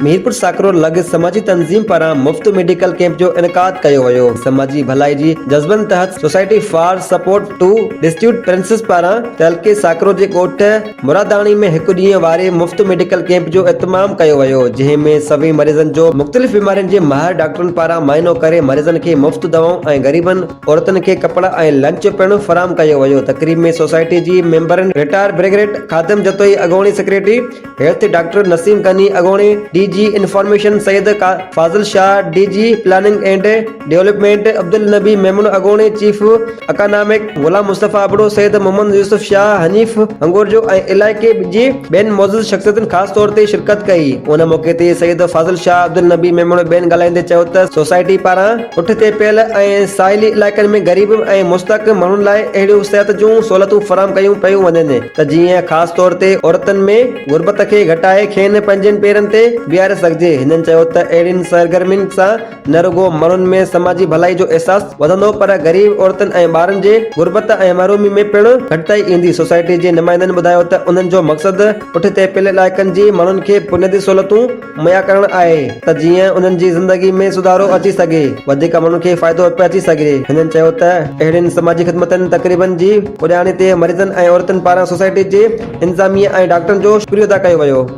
मीरपुर साकरो लॻ समाजी तंज़ीम पारां मुफ़्त मेडिकल कैंप जो इनकाद कयो वियो। समाजी भलाई जी जज़्बनि तहत society for support to district princes पारां तहलके साकरो जे ॻोठ मुरादाणी में हिकु ॾींहं वारे मुफ़्त मेडिकल कैंप जो इत्माम कयो वियो, जंहिं में सभी मरीज़नि जो मुख़्तलिफ़ बीमारियुनि जे माहिर डॉक्टरनि पारां मुआइनो करे मरीज़नि खे मुफ़्त दवाऊं ऐं ग़रीबनि औरतुनि खे कपड़ा ऐं लंच पिणु फराहम कयो वियो। तक़रीब में सोसाइटी जी मेंबरनि रिटायर ब्रिगेड खादिम जतोई अॻूणी secretary health doctor Naseem Ghani अॻूणी DG information Syed Fazil Shah DG planning and development Abdul Nabi Memon अॻूणी चीफ इकोनॉमिक गुलाम मुस्तफ़ा अबड़ो सैयद मोहम्मद यूसुफ शाह हनीफ अंगोरजो ऐं इलाइक़े जी ॿियनि मौजूद शख़्सियतुनि ख़ासि तौर ते शिरकत कई। उन मौक़े ते सैयद फाज़िल शाह अब्दुल नबी मेमून ॿियनि ॻाल्हाईंदे चयो त सोसाइटी पारां पुठिते पियल ऐं साहिली इलाइक़नि में ग़रीब ऐं मुस्तक माण्हुनि लाइ अहिड़ियूं सिहत जूं सहूलियतूं फराहम कयूं पियूं वञनि त जीअं ख़ासि तौर ते औरतुनि में गुरबत खे घटाए खेनि पंहिंजनि पेरनि ते बीहारे सघिजे। हिननि चयो त अहिड़ियुनि सरगर्मियुनि सां न रुॻो माण्हुनि में समाजी भलाई जो अहसासु वधंदो पर ग़रीब औरतुनि ऐं ॿारनि जे गुरबत ऐं महरूमी में पिणु घटिताई ईंदी। सोसाइटी जे नुमाइंदनि ॿुधायो त उन्हनि जो मक़सदु पुठिते पियल इलाइक़नि जी माण्हुनि खे बुनियादी सहूलियतूं मुहैया करणु आहे त जीअं उन्हनि जी ज़िंदगी में सुधारो अची सघे, वधीक माण्हुनि खे फ़ाइदो पहुची सघे। हिननि चयो त अहिड़ियुनि समाजी ख़िदमतनि तक़रीबनि जी पुॼाणी ते मरीज़नि ऐं औरतुनि पारां सोसाइटी जे इंतज़ामिया ऐं डॉक्टरनि जो शुक्रिया अदा कयो वियो।